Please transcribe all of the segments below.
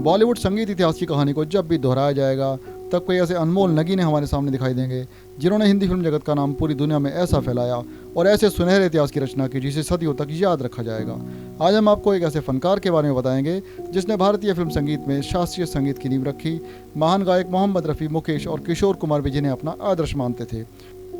बॉलीवुड संगीत इतिहास की कहानी को जब भी दोहराया जाएगा तब कोई ऐसे अनमोल नगीने हमारे सामने दिखाई देंगे जिन्होंने हिंदी फिल्म जगत का नाम पूरी दुनिया में ऐसा फैलाया और ऐसे सुनहरे इतिहास की रचना की जिसे सदियों तक याद रखा जाएगा। आज हम आपको एक ऐसे फनकार के बारे में बताएंगे जिसने भारतीय फिल्म संगीत में शास्त्रीय संगीत की नींव रखी। महान गायक मोहम्मद रफ़ी, मुकेश और किशोर कुमार भी जिन्हें अपना आदर्श मानते थे।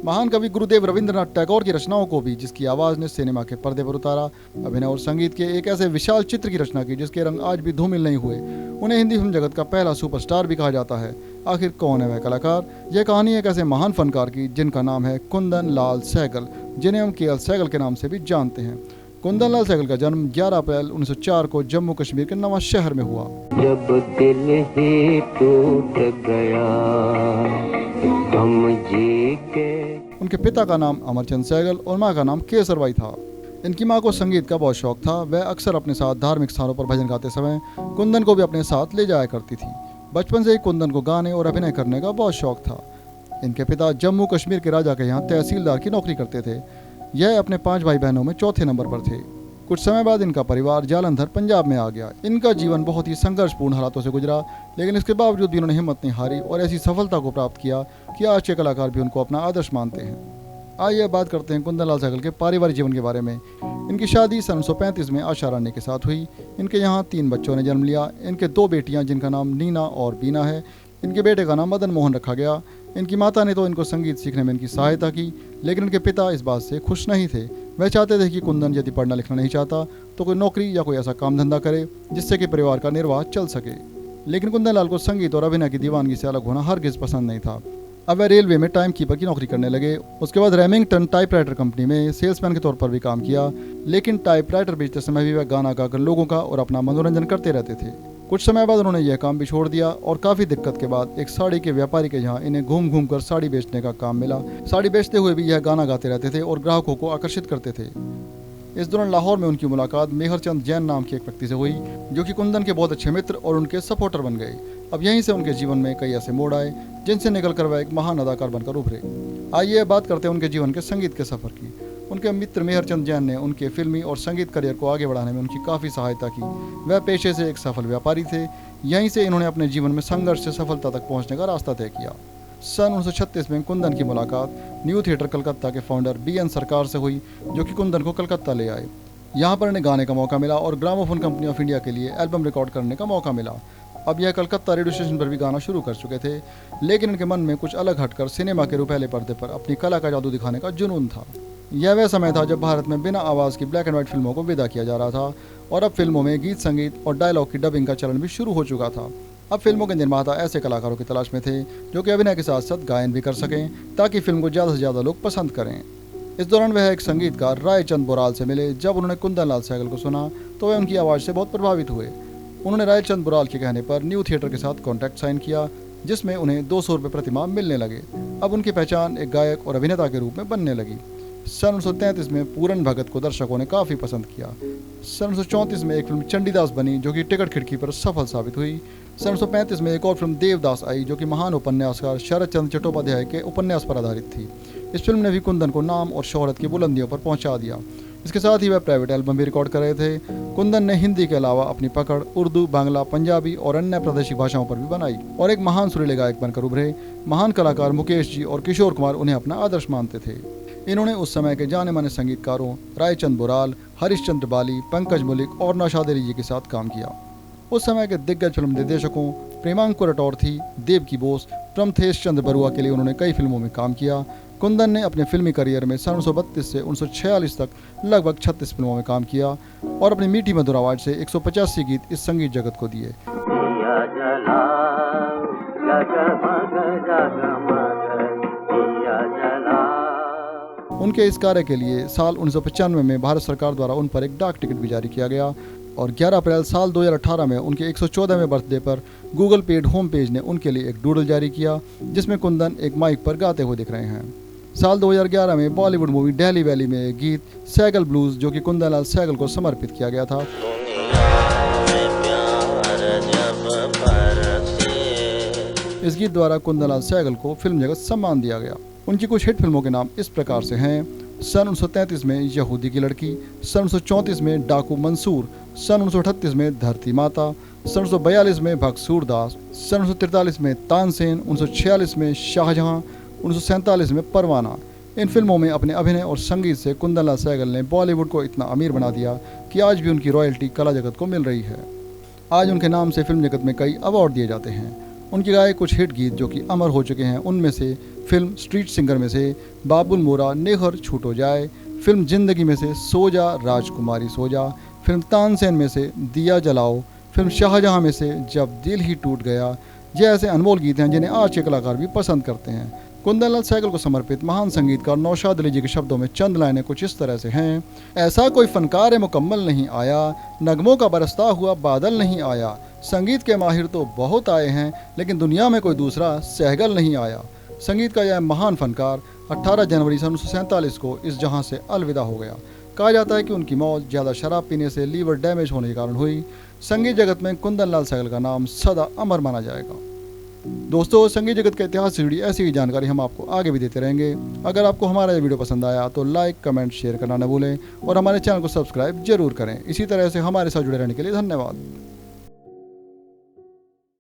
महान कवि गुरुदेव रविंद्रनाथ टैगोर की रचनाओं को भी जिसकी आवाज़ ने सिनेमा के पर्दे पर उतारा। अभिनय और संगीत के एक ऐसे विशाल चित्र की रचना की जिसके रंग आज भी धूमिल नहीं हुए। उन्हें हिंदी फिल्म जगत का पहला सुपरस्टार भी कहा जाता है। आखिर कौन है वह कलाकार? यह कहानी एक ऐसे महान फनकार की जिनका नाम है कुंदन लाल सहगल, जिन्हें हम केएल सहगल के नाम से भी जानते हैं। कुंदन लाल सहगल का जन्म 11 अप्रैल 1904 को जम्मू कश्मीर के नवां शहर में हुआ। जब दिल ही टूट गया गम जी के। उनके पिता का नाम अमरचंद सहगल और माँ का नाम केसरबाई था। इनकी माँ को संगीत का बहुत शौक था। वह अक्सर अपने साथ धार्मिक स्थानों पर भजन गाते समय कुंदन को भी अपने साथ ले जाया करती थी। बचपन से ही कुंदन को गाने और अभिनय करने का बहुत शौक था। इनके पिता जम्मू कश्मीर के राजा के यहाँ तहसीलदार की नौकरी करते थे। यह अपने 5 भाई बहनों में चौथे नंबर पर थे। कुछ समय बाद इनका परिवार जालंधर पंजाब में आ गया। इनका जीवन बहुत ही संघर्षपूर्ण हालातों से गुजरा, लेकिन इसके बावजूद भी इन्होंने हिम्मत नहीं हारी और ऐसी सफलता को प्राप्त किया कि आज के कलाकार भी उनको अपना आदर्श मानते हैं। आइए बात करते हैं कुंदन लाल सहगल के पारिवारिक जीवन के बारे में। इनकी शादी सन 1935 में आशा रानी के साथ हुई। इनके यहाँ 3 बच्चों ने जन्म लिया। इनके 2 बेटियाँ जिनका नाम नीना और बीना है। इनके बेटे का नाम मदन मोहन रखा गया। इनकी माता ने तो इनको संगीत सीखने में इनकी सहायता की, लेकिन इनके पिता इस बात से खुश नहीं थे। वह चाहते थे कि कुंदन यदि पढ़ना लिखना नहीं चाहता तो कोई नौकरी या कोई ऐसा काम धंधा करे जिससे कि परिवार का निर्वाह चल सके। लेकिन कुंदन लाल को संगीत और अभिनय की दीवानगी से अलग होना हरगिज पसंद नहीं था। अब वह रेलवे में टाइम कीपर की नौकरी करने लगे। उसके बाद रेमिंगटन टाइपराइटर कंपनी में सेल्समैन के तौर पर भी काम किया, लेकिन टाइपराइटर बेचते समय भी वह गाना गाकर लोगों का और अपना मनोरंजन करते रहते थे। कुछ समय बाद उन्होंने यह काम भी छोड़ दिया और काफ़ी दिक्कत के बाद एक साड़ी के व्यापारी के यहाँ इन्हें घूम घूम कर साड़ी बेचने का काम मिला। साड़ी बेचते हुए भी यह गाना गाते रहते थे और ग्राहकों को आकर्षित करते थे। इस दौरान लाहौर में उनकी मुलाकात मेहरचंद जैन नाम के एक व्यक्ति से हुई जो कि कुंदन के बहुत अच्छे मित्र और उनके सपोर्टर बन गए। अब यहीं से उनके जीवन में कई ऐसे मोड़ आए जिनसे निकलकर वह एक महान अदाकार बनकर उभरे। आइए बात करते हैं उनके जीवन के संगीत के सफ़र की। उनके मित्र मेहरचंद जैन ने उनके फिल्मी और संगीत करियर को आगे बढ़ाने में उनकी काफ़ी सहायता की। वह पेशे से एक सफल व्यापारी थे। यहीं से इन्होंने अपने जीवन में संघर्ष से सफलता तक पहुंचने का रास्ता तय किया। सन 1936 में कुंदन की मुलाकात न्यू थिएटर कलकत्ता के फाउंडर BN सरकार से हुई, जो कि कुंदन को कलकत्ता ले आए। यहाँ पर इन्हें गाने का मौका मिला और ग्रामोफोन कंपनी ऑफ इंडिया के लिए एल्बम रिकॉर्ड करने का मौका मिला। अब यह कलकत्ता रेडियो स्टेशन पर भी गाना शुरू कर चुके थे, लेकिन इनके मन में कुछ अलग हटकर सिनेमा के रुपहले पर्दे पर अपनी कला का जादू दिखाने का जुनून था। यह वह समय था जब भारत में बिना आवाज़ की ब्लैक एंड व्हाइट फिल्मों को विदा किया जा रहा था और अब फिल्मों में गीत संगीत और डायलॉग की डबिंग का चलन भी शुरू हो चुका था। अब फिल्मों के निर्माता ऐसे कलाकारों की तलाश में थे जो कि अभिनय के साथ साथ गायन भी कर सकें ताकि फिल्म को ज़्यादा से ज़्यादा लोग पसंद करें। इस दौरान वह एक संगीतकार रायचंद बोराल से मिले। जब उन्होंने कुंदन लाल सहगल को सुना तो वह उनकी आवाज़ से बहुत प्रभावित हुए। उन्होंने रायचंद बोराल के कहने पर न्यू थिएटर के साथ कॉन्ट्रैक्ट साइन किया, जिसमें उन्हें 200 रुपये प्रति माह मिलने लगे। अब उनकी पहचान एक गायक और अभिनेता के रूप में बनने लगी। सन 1933 में पूरन भगत को दर्शकों ने काफ़ी पसंद किया। सन 1934 में एक फिल्म चंडीदास बनी जो कि टिकट खिड़की पर सफल साबित हुई। सन 1935 में एक और फिल्म देवदास आई जो कि महान उपन्यासकार शरद चंद्र चट्टोपाध्याय के उपन्यास पर आधारित थी। इस फिल्म ने भी कुंदन को नाम और शोहरत की बुलंदियों पर पहुंचा दिया। इसके साथ ही वह प्राइवेट एल्बम भी रिकॉर्ड कर रहे थे। कुंदन ने हिंदी के अलावा अपनी पकड़ उर्दू, बांग्ला, पंजाबी और अन्य प्रादेशिक भाषाओं पर भी बनाई और एक महान सुरीले गायक बनकर उभरे। महान कलाकार मुकेश जी और किशोर कुमार उन्हें अपना आदर्श मानते थे। इन्होंने उस समय के जाने माने संगीतकारों रायचंद बोराल, हरिश्चंद्र बाली, पंकज मुलिक और नौशाद अली जी के साथ काम किया। उस समय के दिग्गज फिल्म निर्देशकों प्रेमांकुर राठौर, देवकी बोस, प्रमथेश चंद्र बरुआ के लिए उन्होंने कई फिल्मों में काम किया। कुंदन ने अपने फिल्मी करियर में सन 1932 से 1946 तक लगभग 36 फिल्मों में काम किया और अपनी मीठी मधुर आवाज़ से 185 गीत इस संगीत जगत को दिए। उनके इस कार्य के लिए साल 1995 में भारत सरकार द्वारा उन पर एक डाक टिकट भी जारी किया गया और 11 अप्रैल साल 2018 में उनके 114वें बर्थडे पर गूगल पेड होम पेज ने उनके लिए एक डूडल जारी किया जिसमें कुंदन एक माइक पर गाते हुए दिख रहे हैं। साल 2011 में बॉलीवुड मूवी डेली वैली में एक गीत सहगल ब्लूज जो कि कुंदन लाल सहगल को समर्पित किया गया था। इस गीत द्वारा कुंदन लाल सहगल को फिल्म जगत सम्मान दिया गया। उनकी कुछ हिट फिल्मों के नाम इस प्रकार से हैं: सन 1933 में यहूदी की लड़की, सन 1934 में डाकू मंसूर, सन 1938 में धरती माता, सन 1942 में भक्त सूरदास, सन 1943 में तानसेन, 1946 में शाहजहां, 1947 में परवाना। इन फिल्मों में अपने अभिनय और संगीत से कुंदन सहगल ने बॉलीवुड को इतना अमीर बना दिया कि आज भी उनकी रॉयल्टी कला जगत को मिल रही है। आज उनके नाम से फिल्म जगत में कई अवार्ड दिए जाते हैं। उनके गाए कुछ हिट गीत जो कि अमर हो चुके हैं, उनमें से फिल्म स्ट्रीट सिंगर में से बाबुल मोरा नेहर छूटो जाए, फिल्म जिंदगी में से सो जा राजकुमारी सो जा, फिल्म तानसेन में से दिया जलाओ, फिल्म शाहजहां में से जब दिल ही टूट गया। ये ऐसे अनमोल गीत हैं जिन्हें आज के कलाकार भी पसंद करते हैं। कुंदन सहगल को समर्पित महान संगीतकार नौशाद अली जी के शब्दों में चंद लाइनें कुछ इस तरह से हैं। ऐसा कोई फनकार मुकम्मल नहीं आया, नगमों का बरसता हुआ बादल नहीं आया। संगीत के माहिर तो बहुत आए हैं, लेकिन दुनिया में कोई दूसरा सहगल नहीं आया। संगीत का यह महान फनकार 18 जनवरी सन 1947 को इस जहां से अलविदा हो गया। कहा जाता है कि उनकी मौत ज़्यादा शराब पीने से लीवर डैमेज होने के कारण हुई। संगीत जगत में कुंदन सहगल का नाम सदा अमर माना जाएगा। दोस्तों, संगीत जगत के इतिहास से जुड़ी ऐसी ही जानकारी हम आपको आगे भी देते रहेंगे। अगर आपको हमारा ये वीडियो पसंद आया तो लाइक, कमेंट, शेयर करना न भूलें और हमारे चैनल को सब्सक्राइब जरूर करें। इसी तरह से हमारे साथ जुड़े रहने के लिए धन्यवाद।